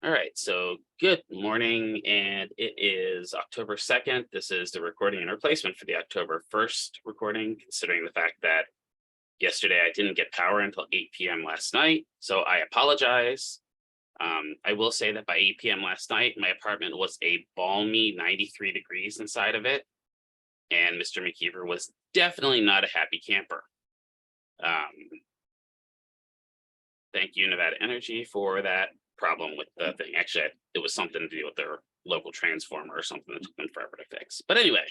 All right, so good morning, and it is October 2nd. This is the recording and replacement for the October 1st recording, considering the fact that yesterday I didn't get power until 8 p.m. last night, so I apologize. I will say that by 8 p.m. last night, my apartment was a balmy 93 degrees inside of it, and Mr. McKeever was definitely not a happy camper. Thank you, Nevada Energy, for that problem with the thing. Actually, it was something to do with their local transformer or something that took them forever to fix. But anyway,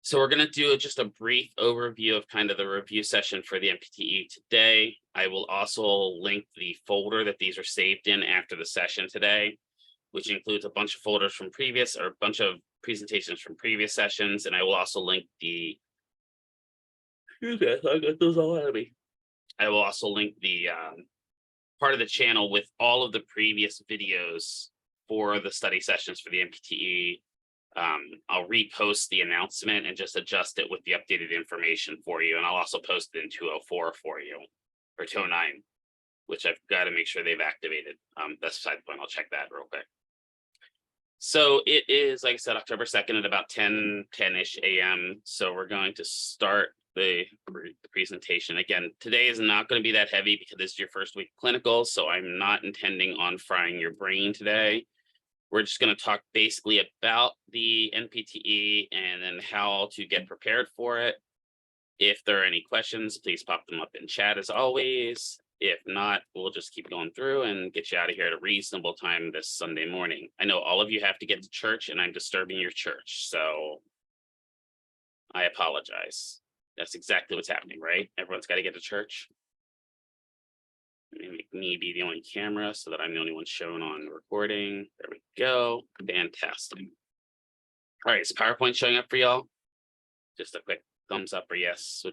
so we're going to do just a brief overview of kind of the review session for the NPTAE today. I will also link the folder that these are saved in after the session today, which includes a bunch of folders from previous or a bunch of presentations from previous sessions. And I will also link the, I got those all out of me. I will also link the part of the channel with all of the previous videos for the study sessions for the NPTAE. I'll repost the announcement and just adjust it with the updated information for you. And I'll also post it in 204 for you, or 209, which I've got to make sure they've activated. That's beside the point. I'll check that real quick. So it is, like I said, October 2nd at about 10-ish a.m. So we're going to start the presentation. Again, today is not going to be that heavy because this is your first week of clinicals, so I'm not intending on frying your brain today. We're just going to talk basically about the NPTAE and then how to get prepared for it. If there are any questions, please pop them up in chat as always. If not, we'll just keep going through and get you out of here at a reasonable time this Sunday morning. I know all of you have to get to church and I'm disturbing your church, so I apologize. That's exactly what's happening, right? Everyone's got to get to church. Make me be the only camera so that I'm the only one shown on recording. There we go. Fantastic. All right, is PowerPoint showing up for y'all? Just a quick thumbs up or yes.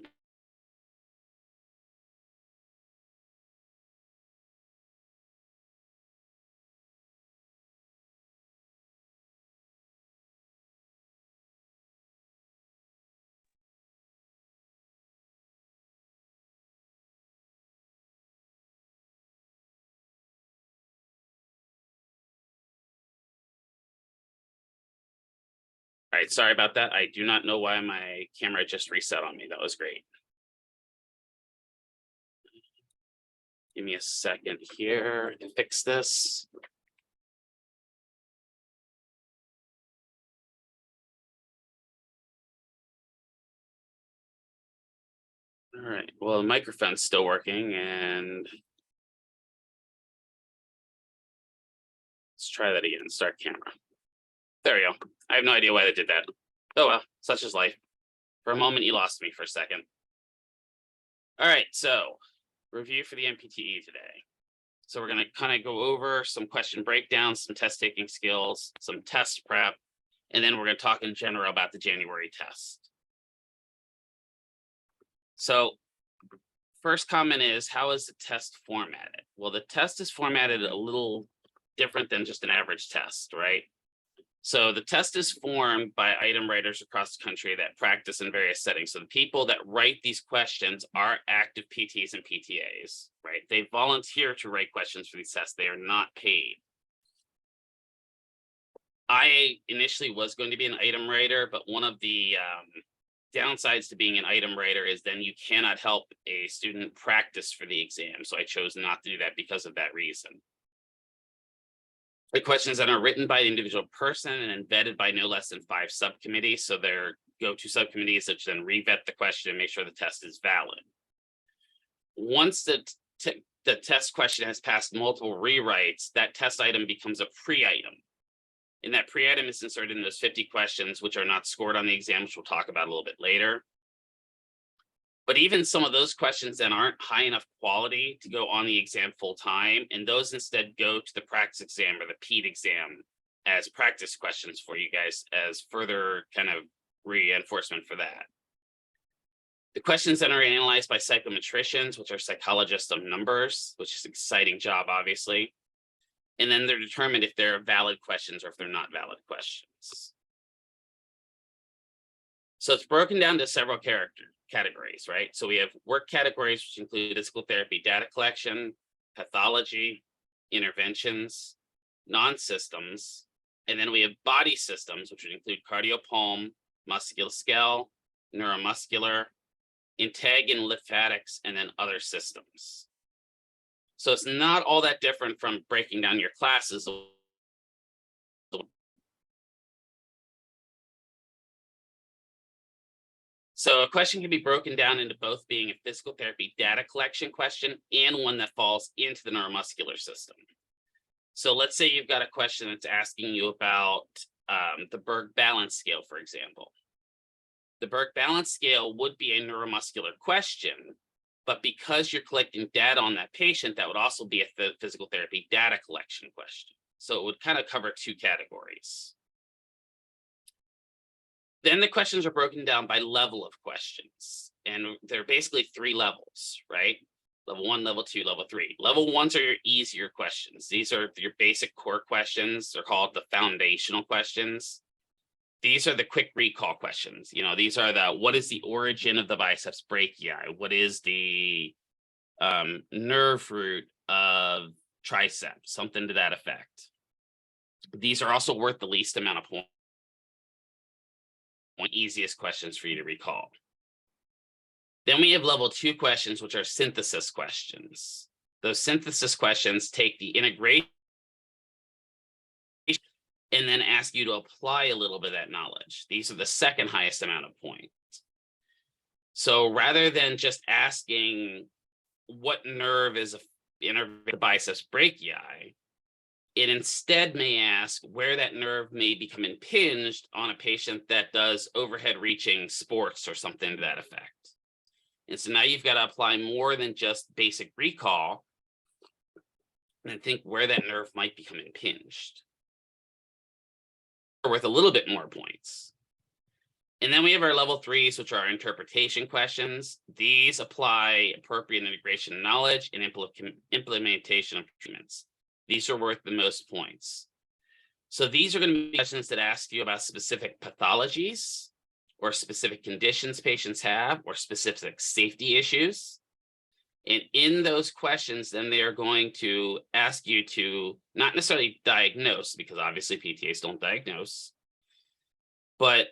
All right, sorry about that. I do not know why my camera just reset on me. That was great. Give me a second here to fix this. All right, well, the microphone's still working and let's try that again, start camera. There we go. I have no idea why they did that. Oh well, such is life. For a moment, you lost me for a second. All right, so review for the NPTAE today. So we're going to kind of go over some question breakdowns, some test taking skills, some test prep, and then we're going to talk in general about the January test. So first comment is, how is the test formatted? Well, the test is formatted a little different than just an average test, right? So the test is formed by item writers across the country that practice in various settings. So the people that write these questions are active PTs and PTAs, right? They volunteer to write questions for these tests. They are not paid. I initially was going to be an item writer, but one of the downsides to being an item writer is then you cannot help a student practice for the exam. So I chose not to do that because of that reason. The questions that are written by the individual person and vetted by no less than 5 subcommittees. So their go-to subcommittees which then re-vet the question and make sure the test is valid. Once the test question has passed multiple rewrites, that test item becomes a pre-item. And that pre-item is inserted in those 50 questions, which are not scored on the exam, which we'll talk about a little bit later. But even some of those questions then aren't high enough quality to go on the exam full time, and those instead go to the practice exam or the PEAT exam as practice questions for you guys as further kind of reinforcement for that. The questions then are analyzed by psychometricians, which are psychologists of numbers, which is an exciting job, obviously. And then they're determined if they're valid questions or if they're not valid questions. So it's broken down to several categories, right? So we have work categories, which include physical therapy, data collection, pathology, interventions, non-systems, and then we have body systems, which would include cardiopulm, musculoskeletal, neuromuscular, integ and lymphatics, and then other systems. So it's not all that different from breaking down your classes. So a question can be broken down into both being a physical therapy data collection question and one that falls into the neuromuscular system. So let's say you've got a question that's asking you about the Berg Balance Scale, for example. The Berg Balance Scale would be a neuromuscular question, but because you're collecting data on that patient, that would also be a physical therapy data collection question. So it would kind of cover two categories. Then the questions are broken down by level of questions, and they're basically three levels, right? Level 1, level 2, level 3. Level 1s are your easier questions. These are your basic core questions. They're called the foundational questions. These are the quick recall questions. You know, these are the, what is the origin of the biceps brachii? What is the nerve root of triceps? Something to that effect. These are also worth the least amount of points. Easiest questions for you to recall. Then we have level 2 questions, which are synthesis questions. Those synthesis questions take the integration and then ask you to apply a little bit of that knowledge. These are the second highest amount of points. So rather than just asking what nerve is innervated biceps brachii, it instead may ask where that nerve may become impinged on a patient that does overhead reaching sports or something to that effect. And so now you've got to apply more than just basic recall and think where that nerve might become impinged. Worth a little bit more points. And then we have our level 3s, which are interpretation questions. These apply appropriate integration knowledge and implementation of treatments. These are worth the most points. So these are going to be questions that ask you about specific pathologies or specific conditions patients have or specific safety issues. And in those questions, then they are going to ask you to not necessarily diagnose, because obviously PTAs don't diagnose, but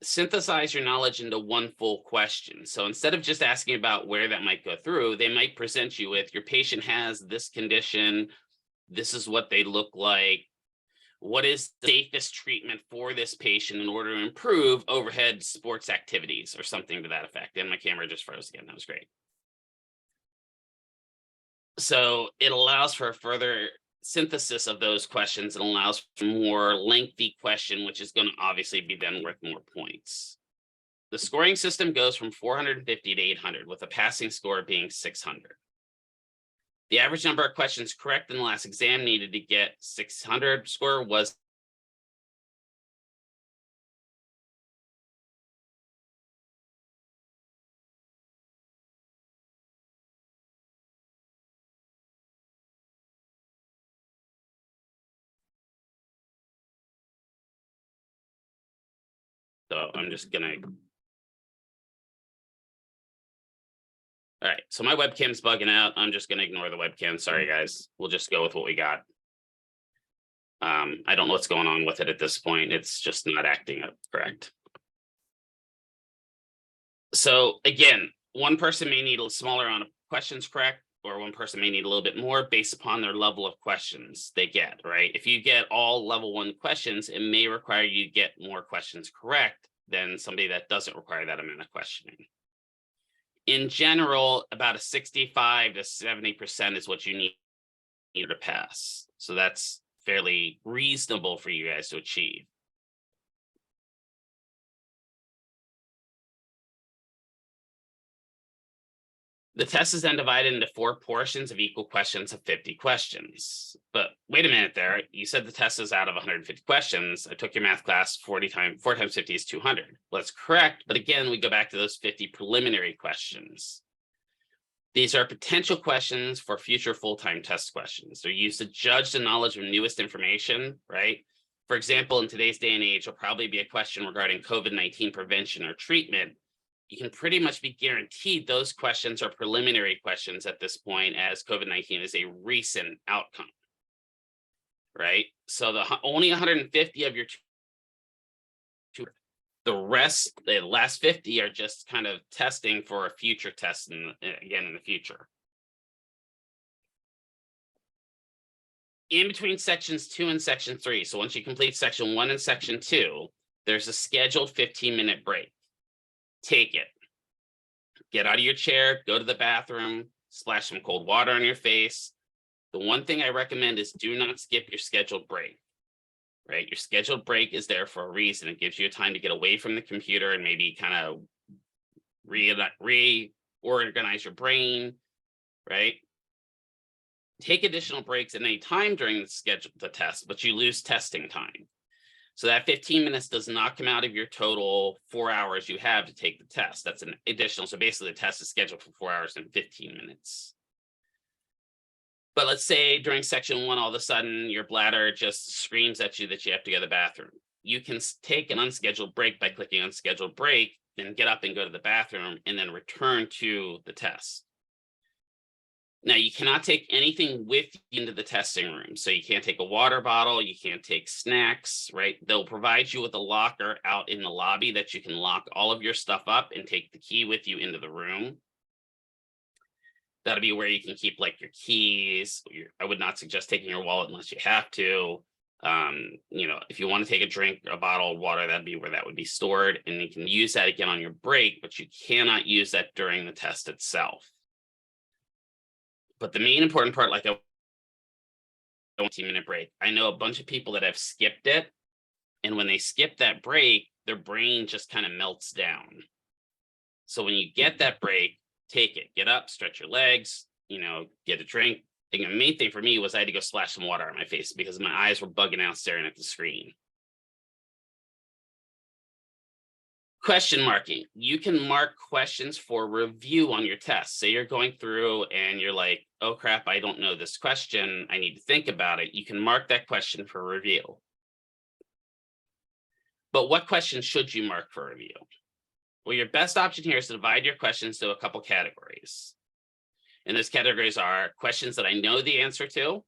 synthesize your knowledge into one full question. So instead of just asking about where that might go through, they might present you with, your patient has this condition, this is what they look like, what is the safest treatment for this patient in order to improve overhead sports activities or something to that effect. And my camera just froze again. That was great. So it allows for a further synthesis of those questions and allows for more lengthy question, which is going to obviously be then worth more points. The scoring system goes from 450 to 800, with a passing score being 600. The average number of questions correct in the last exam needed to get 600 score was so I'm just gonna. All right, so my webcam's bugging out. I'm just gonna ignore the webcam. Sorry, guys. We'll just go with what we got. I don't know what's going on with it at this point. It's just not acting up correct. So again, one person may need a smaller amount of questions correct, or one person may need a little bit more based upon their level of questions they get, right? If you get all level 1 questions, it may require you to get more questions correct than somebody that doesn't require that amount of questioning. In general, about a 65 to 70% is what you need to pass. So that's fairly reasonable for you guys to achieve. The test is then divided into 4 portions of equal questions of 50 questions. But wait a minute there. You said the test is out of 150 questions. I took your math class 4 times 50 is 200. Well, that's correct. But again, we go back to those 50 preliminary questions. These are potential questions for future full-time test questions. They're used to judge the knowledge of newest information, right? For example, in today's day and age, there'll probably be a question regarding COVID-19 prevention or treatment. You can pretty much be guaranteed those questions are preliminary questions at this point, as COVID-19 is a recent outcome, right? So only 150 of your the rest, the last 50 are just kind of testing for a future test again in the future. In between sections 2 and section 3, so once you complete section 1 and section 2, there's a scheduled 15-minute break. Take it. Get out of your chair, go to the bathroom, splash some cold water on your face. The one thing I recommend is do not skip your scheduled break, right? Your scheduled break is there for a reason. It gives you time to get away from the computer and maybe kind of reorganize your brain, right? Take additional breaks at any time during the test, but you lose testing time. So that 15 minutes does not come out of your total 4 hours you have to take the test. That's an additional. So basically the test is scheduled for 4 hours and 15 minutes. But let's say during section 1, all of a sudden your bladder just screams at you that you have to go to the bathroom. You can take an unscheduled break by clicking unscheduled break, then get up and go to the bathroom and then return to the test. Now, you cannot take anything with you into the testing room. So you can't take a water bottle, you can't take snacks, right? They'll provide you with a locker out in the lobby that you can lock all of your stuff up and take the key with you into the room. That'll be where you can keep like your keys. I would not suggest taking your wallet unless you have to. If you want to take a drink, a bottle of water, that'd be where that would be stored. And you can use that again on your break, but you cannot use that during the test itself. But the main important part, like a 15-minute break, I know a bunch of people that have skipped it. And when they skip that break, their brain just kind of melts down. So when you get that break, take it, get up, stretch your legs, get a drink. The main thing for me was I had to go splash some water on my face because my eyes were bugging out staring at the screen. Question marking. You can mark questions for review on your test. Say you're going through and you're like, oh crap, I don't know this question. I need to think about it. You can mark that question for review. But what questions should you mark for review? Well, your best option here is to divide your questions to a couple categories. And those categories are questions that I know the answer to,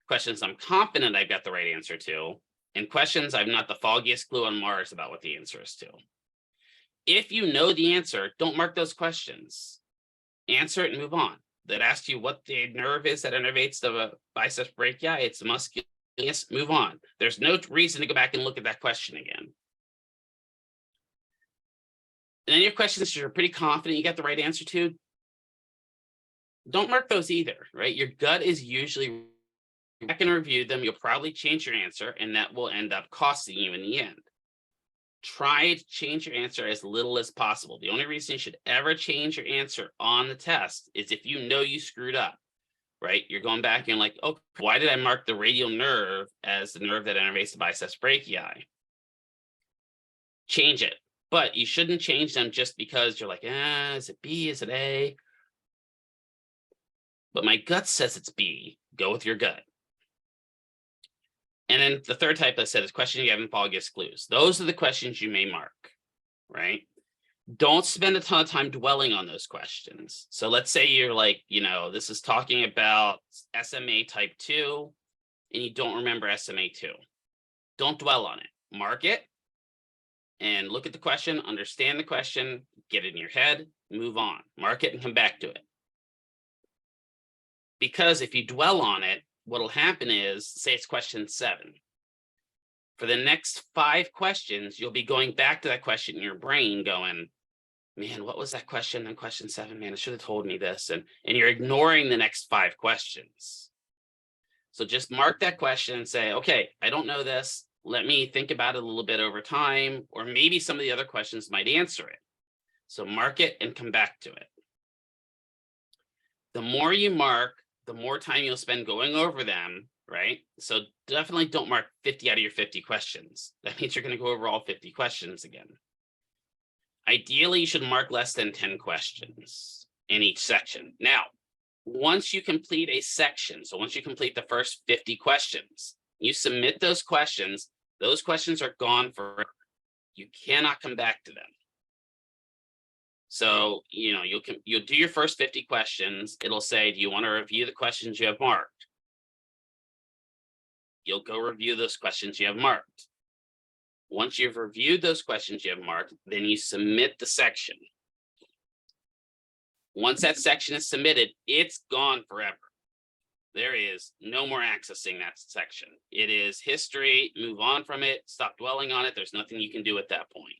questions I'm confident I've got the right answer to, and questions I've not the foggiest clue on Mars about what the answer is to. If you know the answer, don't mark those questions. Answer it and move on. That asks you what the nerve is that innervates the biceps brachii. It's musculus. Move on. There's no reason to go back and look at that question again. And then your questions you're pretty confident you got the right answer to, don't mark those either, right? Your gut is usually back and review them. You'll probably change your answer, and that will end up costing you in the end. Try to change your answer as little as possible. The only reason you should ever change your answer on the test is if you know you screwed up, right? You're going back and you're like, oh, why did I mark the radial nerve as the nerve that innervates the biceps brachii? Change it. But you shouldn't change them just because you're like, is it B? Is it A? But my gut says it's B. Go with your gut. And then the third type I said is questions you haven't foggiest clues. Those are the questions you may mark, right? Don't spend a ton of time dwelling on those questions. So let's say you're like, this is talking about SMA type 2, and you don't remember SMA 2. Don't dwell on it. Mark it and look at the question, understand the question, get it in your head, move on. Mark it and come back to it. Because if you dwell on it, what'll happen is, say it's question 7. For the next 5 questions, you'll be going back to that question in your brain going, man, what was that question in question 7? Man, it should have told me this. And you're ignoring the next 5 questions. So just mark that question and say, okay, I don't know this. Let me think about it a little bit over time, or maybe some of the other questions might answer it. So mark it and come back to it. The more you mark, the more time you'll spend going over them, right? So definitely don't mark 50 out of your 50 questions. That means you're going to go over all 50 questions again. Ideally, you should mark less than 10 questions in each section. Now, once you complete a section, so once you complete the first 50 questions, you submit those questions are gone forever. You cannot come back to them. So, you'll do your first 50 questions. It'll say, do you want to review the questions you have marked? you'll go review those questions you have marked. Once you've reviewed those questions you have marked, then you submit the section. Once that section is submitted, it's gone forever. There is no more accessing that section. It is history, move on from it, stop dwelling on it. There's nothing you can do at that point.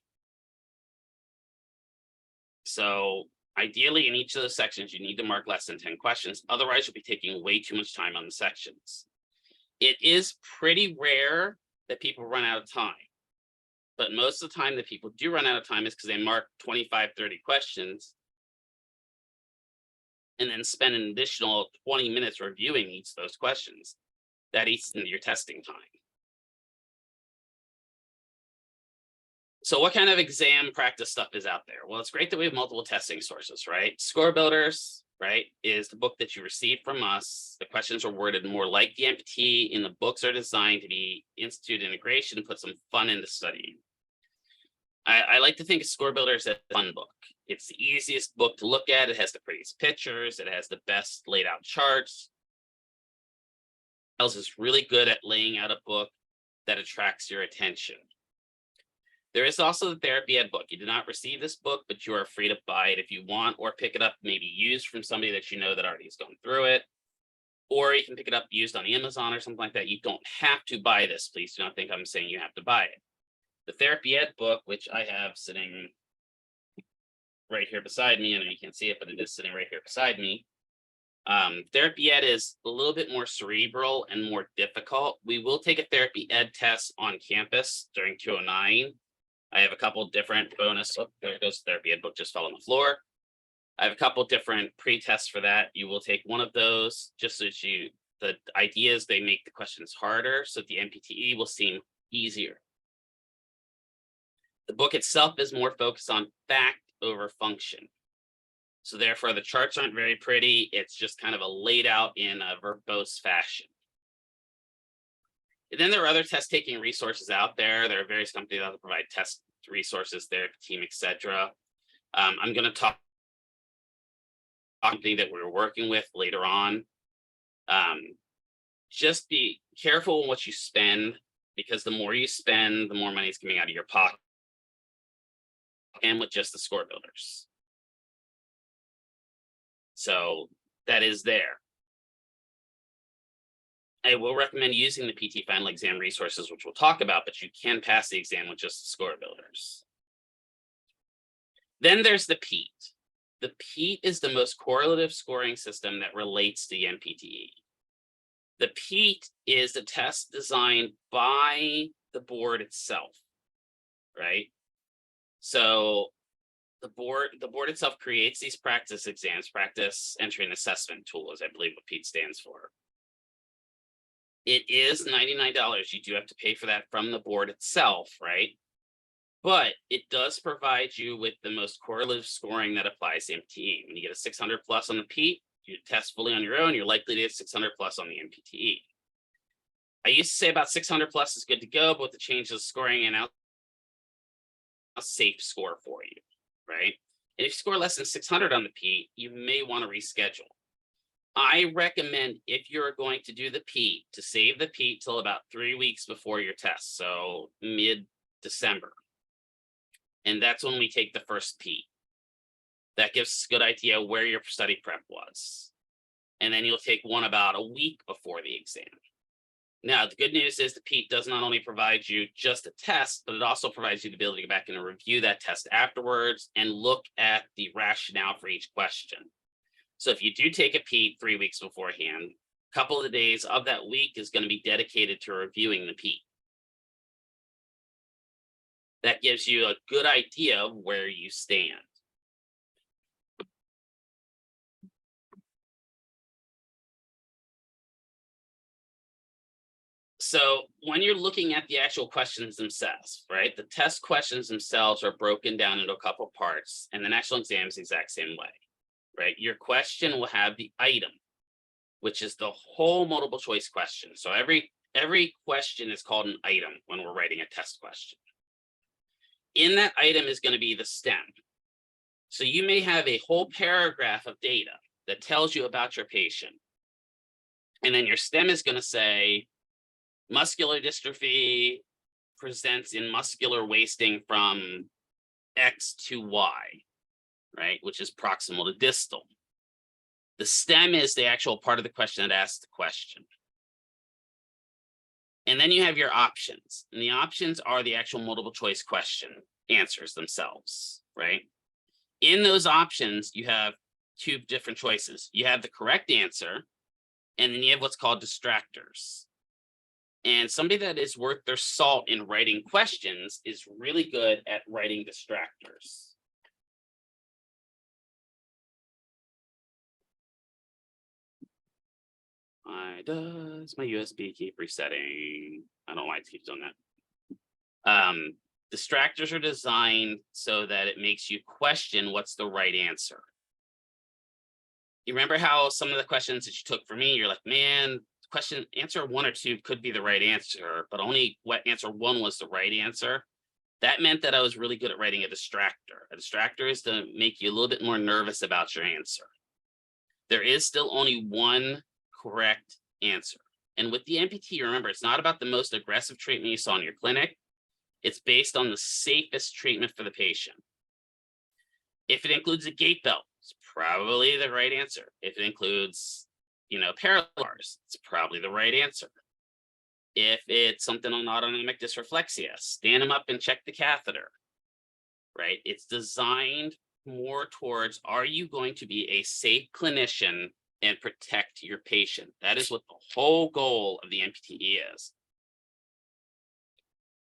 So ideally, in each of those sections, you need to mark less than 10 questions. Otherwise, you'll be taking way too much time on the sections. It is pretty rare that people run out of time. But most of the time that people do run out of time is because they mark 25, 30 questions and then spend an additional 20 minutes reviewing each of those questions. That eats into your testing time. So what kind of exam practice stuff is out there? Well, it's great that we have multiple testing sources, right? Score Builders, right, is the book that you received from us. The questions are worded more like the NPTAE, and the books are designed to be institute integration and put some fun into studying. I like to think of Score Builders as a fun book. It's the easiest book to look at. It has the prettiest pictures. It has the best laid out charts. Miles is really good at laying out a book that attracts your attention. There is also the Therapy Ed book. You did not receive this book, but you are free to buy it if you want, or pick it up maybe used from somebody that you know that already has gone through it. Or you can pick it up used on Amazon or something like that. You don't have to buy this. Please do not think I'm saying you have to buy it. The Therapy Ed book, which I have sitting right here beside me, I know you can't see it, but it is sitting right here beside me. Therapy Ed is a little bit more cerebral and more difficult. We will take a Therapy Ed test on campus during 209. I have a couple different bonus. Oh, there goes the Therapy Ed book, just fell on the floor. I have a couple different pre-tests for that. You will take one of those just so the idea is they make the questions harder, so the NPTAE will seem easier. The book itself is more focused on fact over function. So therefore, the charts aren't very pretty. It's just kind of a laid out in a verbose fashion. And then there are other test-taking resources out there. There are various companies that provide test resources, their team, etc. I'm going to talk about something that we're working with later on. Just be careful in what you spend, because the more you spend, the more money is coming out of your pocket. And with just the Score Builders. So that is there. I will recommend using the PT final exam resources, which we'll talk about, but you can pass the exam with just the Score Builders. Then there's the PEAT. The PEAT is the most correlative scoring system that relates to the NPTAE. The PEAT is a test designed by the board itself, right? So the board itself creates these practice exams, practice entry and assessment tools, I believe what PEAT stands for. It is $99. You do have to pay for that from the board itself, right? But it does provide you with the most correlative scoring that applies to NPTAE. When you get a 600 plus on the PEAT, you test fully on your own, you're likely to get 600 plus on the NPTAE. I used to say about 600 plus is good to go, but with the changes of scoring and a safe score for you, right? And if you score less than 600 on the PEAT, you may want to reschedule. I recommend, if you're going to do the PEAT, to save the PEAT till about 3 weeks before your test, so mid-December. And that's when we take the first PEAT. That gives us a good idea where your study prep was. And then you'll take one about a week before the exam. Now, the good news is the PEAT does not only provide you just a test, but it also provides you the ability to go back and review that test afterwards and look at the rationale for each question. So if you do take a PEAT 3 weeks beforehand, a couple of the days of that week is going to be dedicated to reviewing the PEAT. That gives you a good idea of where you stand. So when you're looking at the actual questions themselves, right, the test questions themselves are broken down into a couple parts, and the national exam is the exact same way, right? Your question will have the item, which is the whole multiple choice question. So every question is called an item when we're writing a test question. In that item is going to be the stem. So you may have a whole paragraph of data that tells you about your patient. And then your stem is going to say, muscular dystrophy presents in muscular wasting from X to Y, right? Which is proximal to distal. The stem is the actual part of the question that asks the question. And then you have your options. And the options are the actual multiple choice question answers themselves, right? In those options, you have two different choices. You have the correct answer, and then you have what's called distractors. And somebody that is worth their salt in writing questions is really good at writing distractors. Why does my USB keep resetting? I don't know why it keeps doing that. Distractors are designed so that it makes you question what's the right answer. You remember how some of the questions that you took for me, you're like, man, answer 1 or 2 could be the right answer, but only what answer 1 was the right answer. That meant that I was really good at writing a distractor. A distractor is to make you a little bit more nervous about your answer. There is still only one correct answer. And with the NPTAE, remember, it's not about the most aggressive treatment you saw in your clinic. It's based on the safest treatment for the patient. If it includes a gait belt, it's probably the right answer. If it includes, parallel bars, it's probably the right answer. If it's something on autonomic dysreflexia, stand them up and check the catheter, right? It's designed more towards, are you going to be a safe clinician and protect your patient? That is what the whole goal of the NPTAE is.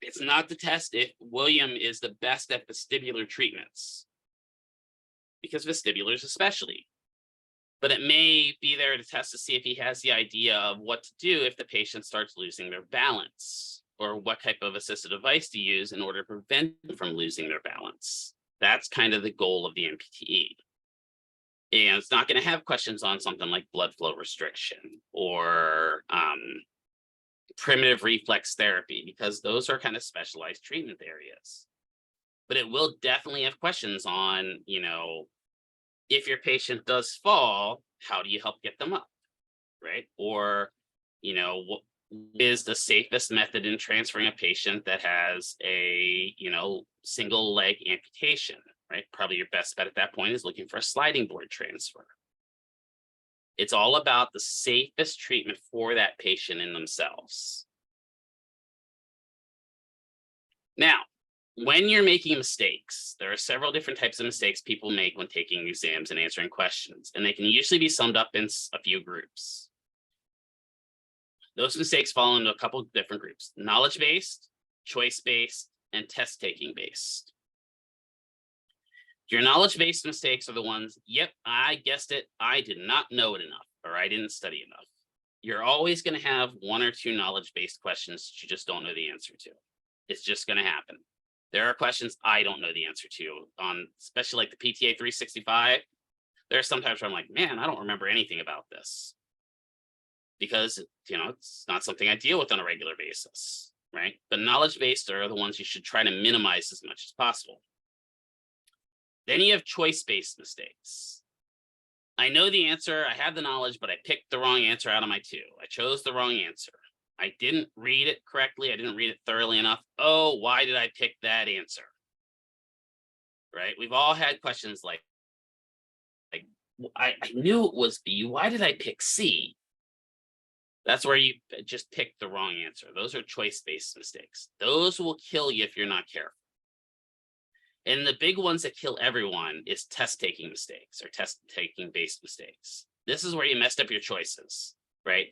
It's not to test if William is the best at vestibular treatments, because vestibulars especially, but it may be there to test to see if he has the idea of what to do if the patient starts losing their balance, or what type of assistive device to use in order to prevent them from losing their balance. That's kind of the goal of the NPTAE. And it's not going to have questions on something like blood flow restriction or primitive reflex therapy, because those are kind of specialized treatment areas. But it will definitely have questions on, if your patient does fall, how do you help get them up, right? Or, what is the safest method in transferring a patient that has a, single leg amputation, right? Probably your best bet at that point is looking for a sliding board transfer. It's all about the safest treatment for that patient in themselves. Now, when you're making mistakes, there are several different types of mistakes people make when taking exams and answering questions, and they can usually be summed up in a few groups. Those mistakes fall into a couple of different groups: knowledge-based, choice-based, and test-taking based. Your knowledge-based mistakes are the ones, yep, I guessed it, I did not know it enough, or I didn't study enough. You're always going to have 1 or 2 knowledge-based questions that you just don't know the answer to. It's just going to happen. There are questions I don't know the answer to, especially like the PTA 365. There are sometimes where I'm like, man, I don't remember anything about this, because, it's not something I deal with on a regular basis, right? But knowledge-based are the ones you should try to minimize as much as possible. Then you have choice-based mistakes. I know the answer, I have the knowledge, but I picked the wrong answer out of my 2. I chose the wrong answer. I didn't read it correctly. I didn't read it thoroughly enough. Oh, why did I pick that answer? Right? We've all had questions like I knew it was B. Why did I pick C? That's where you just picked the wrong answer. Those are choice-based mistakes. Those will kill you if you're not careful. And the big ones that kill everyone is test-taking mistakes or test-taking based mistakes. This is where you messed up your choices, right?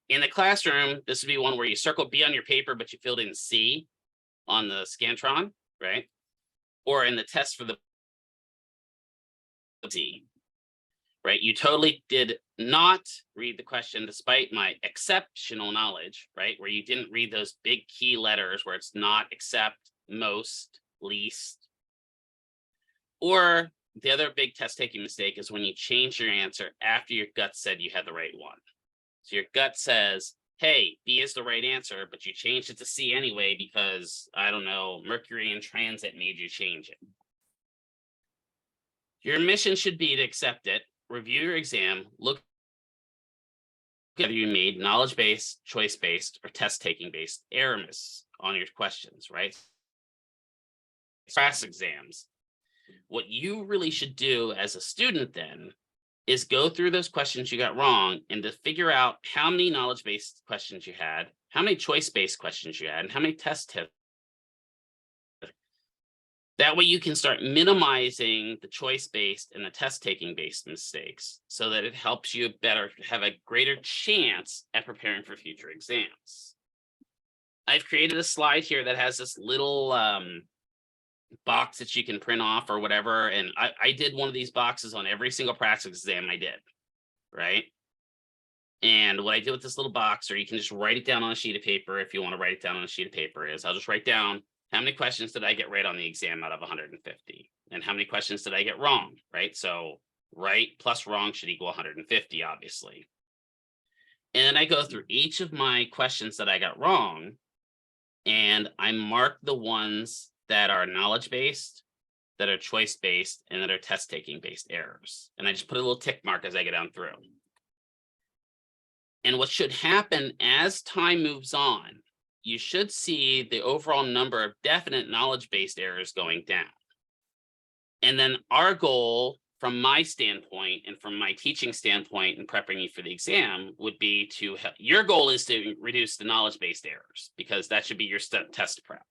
In the classroom, this would be one where you circled B on your paper, but you filled in C on the Scantron, right? Or in the test for the D, right? You totally did not read the question despite my exceptional knowledge, right? Where you didn't read those big key letters where it's not, except, most, least. Or the other big test-taking mistake is when you change your answer after your gut said you had the right one. So your gut says, hey, B is the right answer, but you changed it to C anyway because, I don't know, Mercury in transit made you change it. Your mission should be to accept it, review your exam, look whether you made knowledge-based, choice-based, or test-taking-based errors on your questions, right? Class exams. What you really should do as a student then is go through those questions you got wrong and to figure out how many knowledge-based questions you had, how many choice-based questions you had, and how many tests. That way you can start minimizing the choice-based and the test-taking-based mistakes so that it helps you better have a greater chance at preparing for future exams. I've created a slide here that has this little box that you can print off or whatever. And I did one of these boxes on every single practice exam I did, right? And what I did with this little box, or you can just write it down on a sheet of paper if you want to write it down on a sheet of paper, is I'll just write down how many questions did I get right on the exam out of 150? And how many questions did I get wrong, right? So right plus wrong should equal 150, obviously. And then I go through each of my questions that I got wrong, and I mark the ones that are knowledge-based, that are choice-based, and that are test-taking-based errors. And I just put a little tick mark as I go down through. And what should happen as time moves on, you should see the overall number of definite knowledge-based errors going down. And then our goal, from my standpoint and from my teaching standpoint and preparing you for the exam, would be to your goal is to reduce the knowledge-based errors, because that should be your test prep.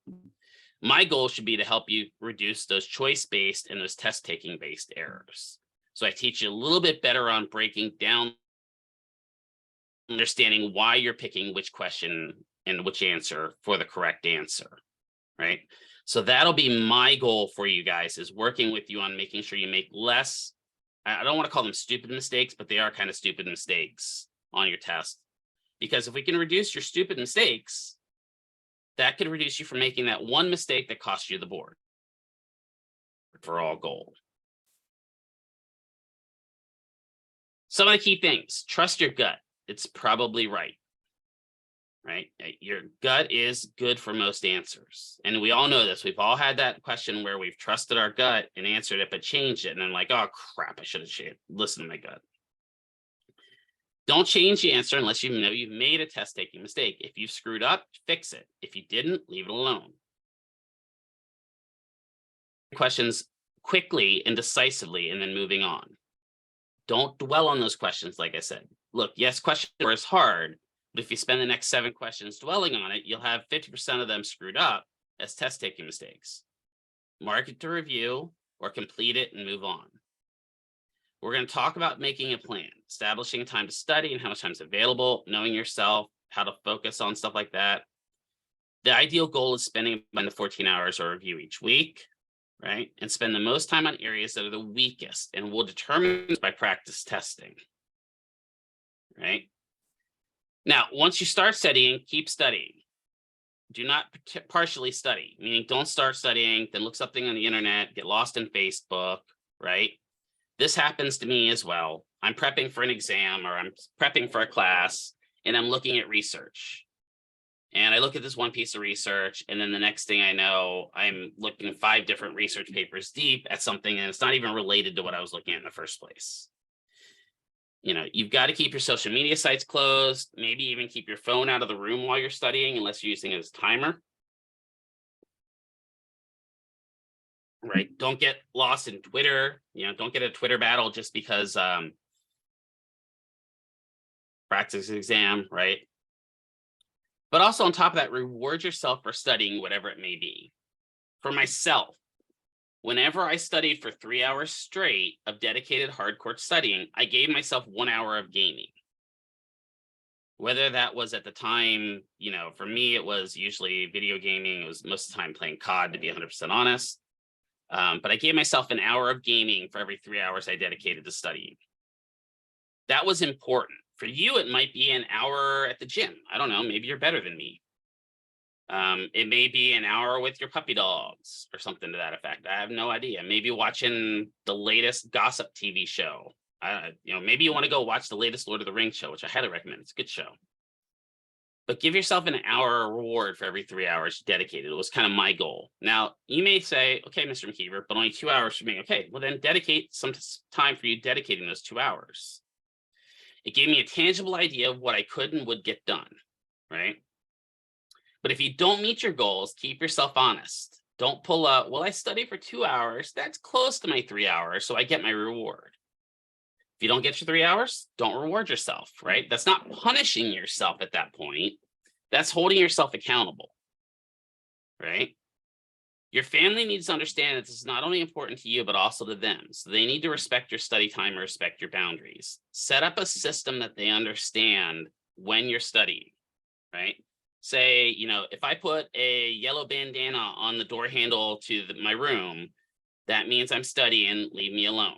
My goal should be to help you reduce those choice-based and those test-taking-based errors. So I teach you a little bit better on breaking down, understanding why you're picking which question and which answer for the correct answer, right? So that'll be my goal for you guys, is working with you on making sure you make less, I don't want to call them stupid mistakes, but they are kind of stupid mistakes on your test. Because if we can reduce your stupid mistakes, that could reduce you from making that one mistake that cost you the board for all goal. Some of the key things: trust your gut. It's probably right. Your gut is good for most answers. And we all know this. We've all had that question where we've trusted our gut and answered it, but changed it. And then like, oh crap, I should have listened to my gut. Don't change the answer unless you know you've made a test-taking mistake. If you've screwed up, fix it. If you didn't, leave it alone. Questions quickly and decisively, and then moving on. Don't dwell on those questions, like I said. Look, yes, question is hard, but if you spend the next 7 questions dwelling on it, you'll have 50% of them screwed up as test-taking mistakes. Mark it to review or complete it and move on. We're going to talk about making a plan, establishing time to study and how much time is available, knowing yourself, how to focus on stuff like that. The ideal goal is spending about the 14 hours or review each week, right? And spend the most time on areas that are the weakest, and we'll determine this by practice testing, right? Now, once you start studying, keep studying. Do not partially study, meaning don't start studying, then look something on the internet, get lost in Facebook, right? This happens to me as well. I'm prepping for an exam or I'm prepping for a class and I'm looking at research. And I look at this one piece of research, and then the next thing I know, I'm looking at 5 different research papers deep at something, and it's not even related to what I was looking at in the first place. You know, you've got to keep your social media sites closed, maybe even keep your phone out of the room while you're studying, unless you're using it as a timer. Right? Don't get lost in Twitter. You know, don't get a Twitter battle just because practice exam, right? But also on top of that, reward yourself for studying whatever it may be. For myself, whenever I studied for 3 hours straight of dedicated hardcore studying, I gave myself 1 hour of gaming. Whether that was at the time, you know, for me, it was usually video gaming. It was most of the time playing COD, to be 100% honest. But I gave myself an hour of gaming for every 3 hours I dedicated to studying. That was important. For you, it might be an hour at the gym. I don't know, maybe you're better than me. It may be an hour with your puppy dogs or something to that effect. I have no idea. Maybe watching the latest gossip TV show. You know, maybe you want to go watch the latest Lord of the Rings show, which I highly recommend. It's a good show. But give yourself an hour reward for every 3 hours dedicated. It was kind of my goal. Now, you may say, okay, Mr. McKeever, but only 2 hours for me. Okay, well then dedicate some time for you dedicating those 2 hours. It gave me a tangible idea of what I could and would get done, right? But if you don't meet your goals, keep yourself honest. Don't pull out, well, I study for 2 hours. That's close to my 3 hours, so I get my reward. If you don't get your 3 hours, don't reward yourself, right? That's not punishing yourself at that point. That's holding yourself accountable, right? Your family needs to understand that this is not only important to you, but also to them. So they need to respect your study time and respect your boundaries. Set up a system that they understand when you're studying, right? Say, if I put a yellow bandana on the door handle to my room, that means I'm studying, leave me alone.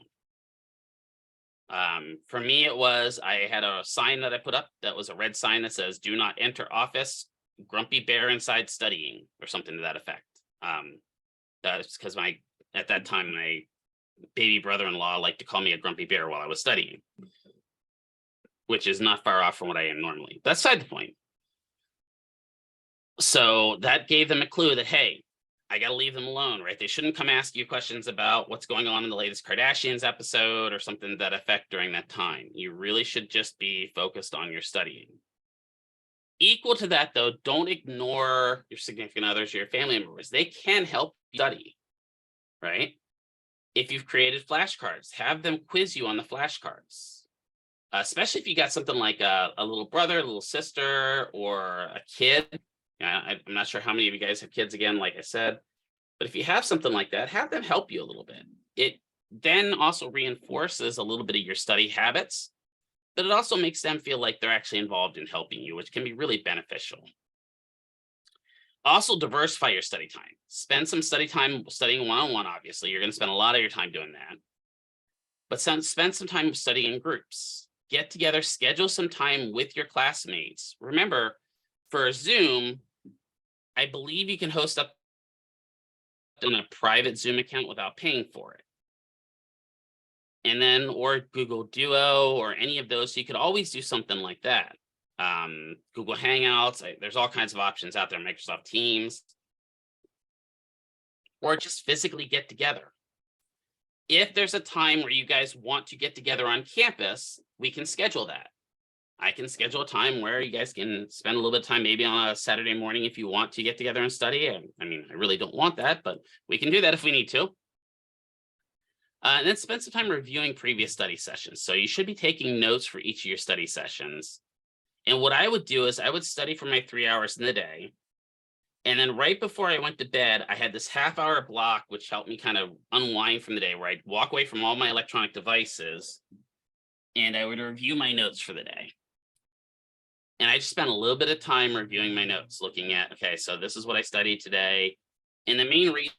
For me, I had a sign that I put up that was a red sign that says, do not enter office, grumpy bear inside studying, or something to that effect. That's because at that time, my baby brother-in-law liked to call me a grumpy bear while I was studying, which is not far off from what I am normally. That's beside the point. So that gave them a clue that, hey, I got to leave them alone, right? They shouldn't come ask you questions about what's going on in the latest Kardashians episode or something to that effect during that time. You really should just be focused on your studying. Equal to that, though, don't ignore your significant others or your family members. They can help you study, right? If you've created flashcards, have them quiz you on the flashcards, especially if you got something like a little brother, a little sister, or a kid. I'm not sure how many of you guys have kids again, like I said, but if you have something like that, have them help you a little bit. It then also reinforces a little bit of your study habits, but it also makes them feel like they're actually involved in helping you, which can be really beneficial. Also, diversify your study time. Spend some study time studying one-on-one, obviously. You're going to spend a lot of your time doing that. But spend some time studying in groups. Get together, schedule some time with your classmates. Remember, for Zoom, I believe you can host up on a private Zoom account without paying for it. And then, or Google Duo or any of those, so you could always do something like that. Google Hangouts, there's all kinds of options out there, Microsoft Teams, or just physically get together. If there's a time where you guys want to get together on campus, we can schedule that. I can schedule a time where you guys can spend a little bit of time, maybe on a Saturday morning if you want to get together and study. I mean, I really don't want that, but we can do that if we need to. And then spend some time reviewing previous study sessions. So you should be taking notes for each of your study sessions. And what I would do is I would study for my 3 hours in the day. And then right before I went to bed, I had this half-hour block, which helped me kind of unwind from the day, where I'd walk away from all my electronic devices and I would review my notes for the day. And I just spent a little bit of time reviewing my notes, looking at, okay, so this is what I studied today. And the main reason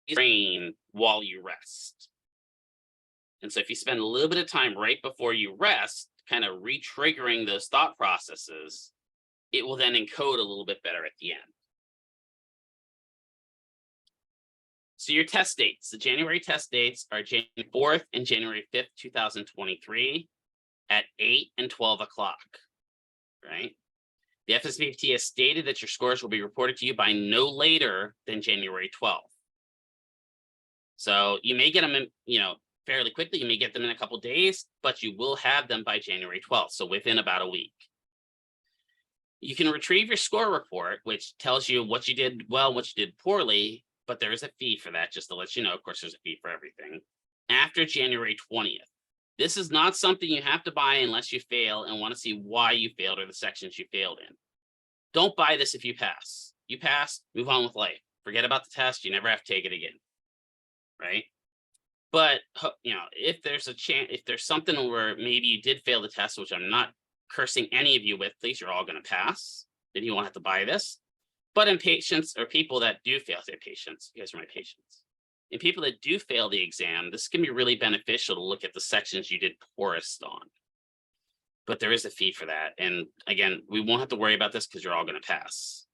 is train while you rest. And so if you spend a little bit of time right before you rest, kind of re-triggering those thought processes, it will then encode a little bit better at the end. So your test dates, the January test dates are January 4th and January 5th, 2023 at 8 and 12 o'clock, right? The FSBT has stated that your scores will be reported to you by no later than January 12th. So you may get them in, fairly quickly. You may get them in a couple days, but you will have them by January 12th, so within about a week. You can retrieve your score report, which tells you what you did well, what you did poorly, but there is a fee for that, just to let you know. Of course, there's a fee for everything. After January 20th. This is not something you have to buy unless you fail and want to see why you failed or the sections you failed in. Don't buy this if you pass. You pass, move on with life. Forget about the test. You never have to take it again, right? But, if there's a chance, if there's something where maybe you did fail the test, which I'm not cursing any of you with, please, you're all going to pass, then you won't have to buy this. But in patients or people that do fail, say patients, you guys are my patients. In people that do fail the exam, this can be really beneficial to look at the sections you did poorest on. But there is a fee for that. And again, we won't have to worry about this because you're all going to pass.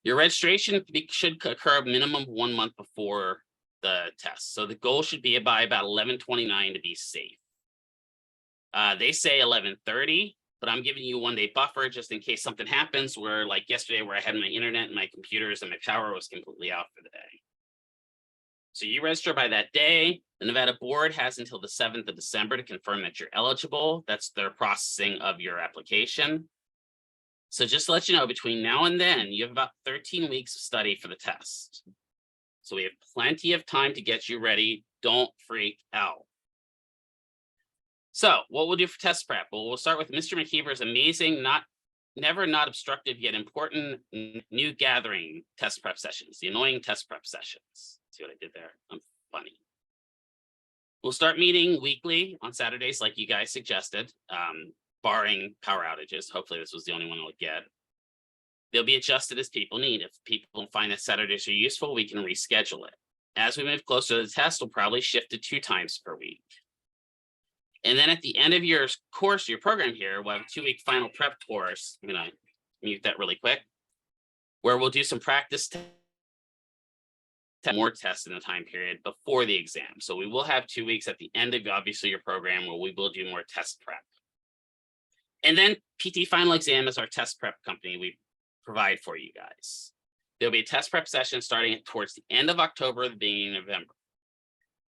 Your registration should occur a minimum 1 month before the test. So the goal should be by about 11/29 to be safe. They say 11:30, but I'm giving you 1 day buffer just in case something happens, where like yesterday, where I had my internet and my computers and my power was completely out for the day. So you register by that day. The Nevada board has until the 7th of December to confirm that you're eligible. That's their processing of your application. So just to let you know, between now and then, you have about 13 weeks of study for the test. So we have plenty of time to get you ready. Don't freak out. So what we'll do for test prep, well, we'll start with Mr. McKeever's amazing, never not obstructive yet important new gathering test prep sessions, the annoying test prep sessions. See what I did there? I'm funny. We'll start meeting weekly on Saturdays, like you guys suggested, barring power outages. Hopefully this was the only one we'll get. They'll be adjusted as people need. If people find that Saturdays are useful, we can reschedule it. As we move closer to the test, we'll probably shift to 2 times per week. And then at the end of your course, your program here, we'll have a 2-week final prep course. I'm gonna mute that really quick, where we'll do some practice more tests in the time period before the exam. So we will have 2 weeks at the end of obviously your program where we will do more test prep. And then PT final exam is our test prep company we provide for you guys. There'll be a test prep session starting towards the end of October, the beginning of November.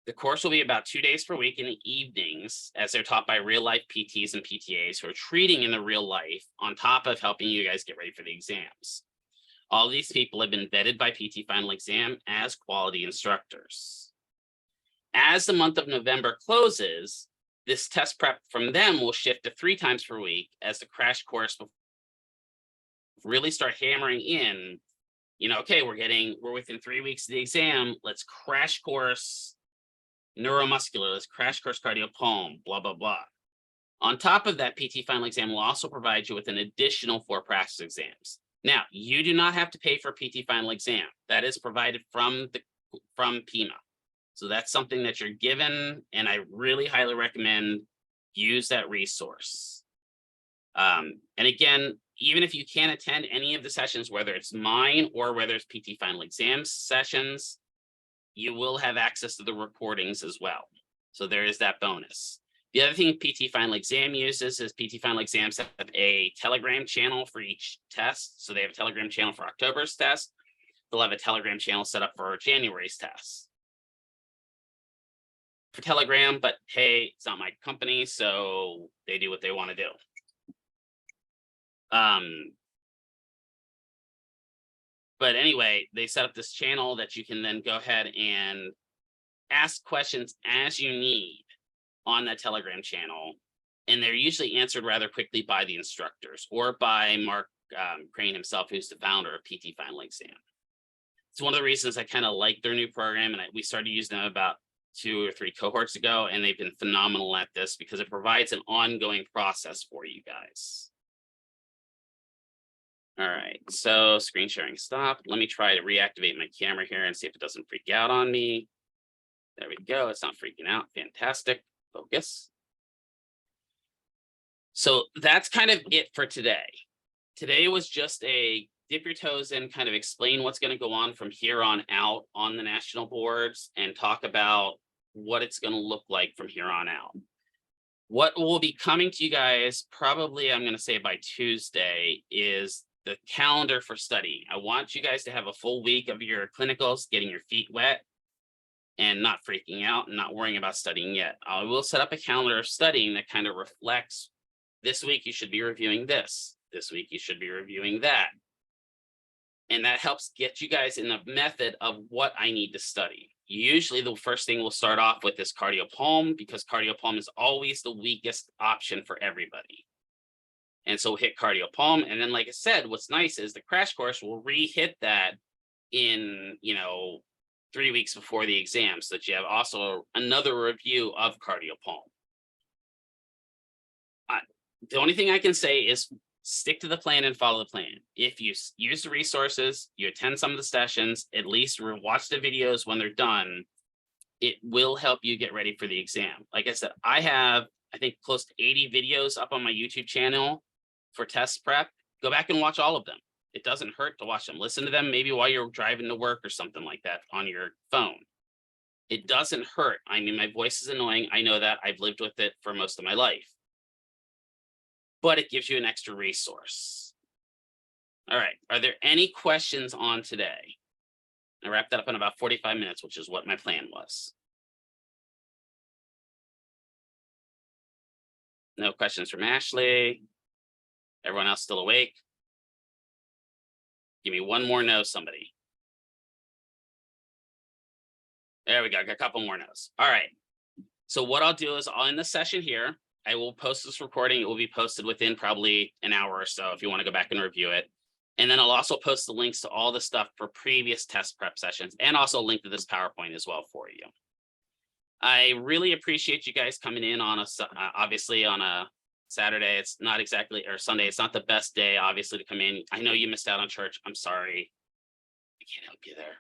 The course will be about 2 days per week in the evenings, as they're taught by real life PTs and PTAs who are treating in the real life on top of helping you guys get ready for the exams. All these people have been vetted by PT Final Exam as quality instructors. As the month of November closes, this test prep from them will shift to 3 times per week as the crash course will really start hammering in, okay, we're within 3 weeks of the exam, let's crash course neuromuscular, let's crash course cardiopulmonary, blah, blah, blah. On top of that, PT Final Exam will also provide you with an additional 4 practice exams. Now, you do not have to pay for PT Final Exam. That is provided from PEMA. So that's something that you're given, and I really highly recommend use that resource. And again, even if you can't attend any of the sessions, whether it's mine or whether it's PT Final Exam sessions, you will have access to the recordings as well. So there is that bonus. The other thing PT Final Exam uses is PT Final Exams have a Telegram channel for each test. So they have a Telegram channel for October's test. They'll have a Telegram channel set up for January's test. For Telegram, but hey, it's not my company, so they do what they want to do. But anyway, they set up this channel that you can then go ahead and ask questions as you need on that Telegram channel. And they're usually answered rather quickly by the instructors or by Mark Crane himself, who's the founder of PT Final Exam. It's one of the reasons I kind of like their new program, and we started using them about 2 or 3 cohorts ago, and they've been phenomenal at this because it provides an ongoing process for you guys. All right, so screen sharing stopped. Let me try to reactivate my camera here and see if it doesn't freak out on me. There we go, it's not freaking out, fantastic. Focus. So that's kind of it for today. Today was just a dip your toes in, kind of explain what's going to go on from here on out on the national boards and talk about what it's going to look like from here on out. What will be coming to you guys, probably I'm going to say by Tuesday, is the calendar for studying. I want you guys to have a full week of your clinicals, getting your feet wet and not freaking out and not worrying about studying yet. I will set up a calendar of studying that kind of reflects this week you should be reviewing this. This week you should be reviewing that. And that helps get you guys in the method of what I need to study. Usually the first thing we'll start off with is cardiopulmonary, because cardiopulmonary is always the weakest option for everybody. And so we'll hit cardiopulmonary. And then, like I said, what's nice is the crash course will re-hit that in, 3 weeks before the exam, so that you have also another review of cardiopulmonary. The only thing I can say is stick to the plan and follow the plan. If you use the resources, you attend some of the sessions, at least watch the videos when they're done, it will help you get ready for the exam. Like I said, I have, I think, close to 80 videos up on my YouTube channel for test prep. Go back and watch all of them. It doesn't hurt to watch them. Listen to them maybe while you're driving to work or something like that on your phone. It doesn't hurt. I mean, my voice is annoying. I know that. I've lived with it for most of my life. But it gives you an extra resource. All right. Are there any questions on today? I wrapped that up in about 45 minutes, which is what my plan was. No questions from Ashley. Everyone else still awake? Give me one more no, somebody. There we go. Got a couple more no's. All right. So what I'll do is I'll end the session here. I will post this recording. It will be posted within probably an hour or so if you want to go back and review it. And then I'll also post the links to all the stuff for previous test prep sessions and also link to this PowerPoint as well for you. I really appreciate you guys coming in on obviously on a Saturday. It's not exactly, or Sunday. It's not the best day, obviously, to come in. I know you missed out on church. I'm sorry. I can't help you there.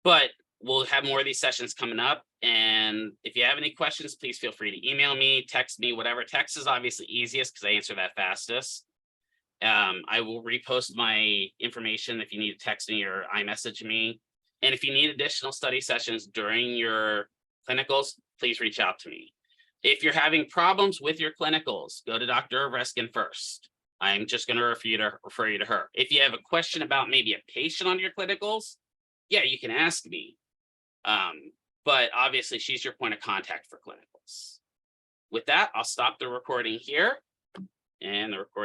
But we'll have more of these sessions coming up. And if you have any questions, please feel free to email me, text me, whatever. Text is obviously easiest because I answer that fastest. I will repost my information if you need to text me or iMessage me. And if you need additional study sessions during your clinicals, please reach out to me. If you're having problems with your clinicals, go to Dr. Reskin first. I'm just going to refer you to her. If you have a question about maybe a patient on your clinicals, yeah, you can ask me. But obviously she's your point of contact for clinicals. With that, I'll stop the recording here, and the recording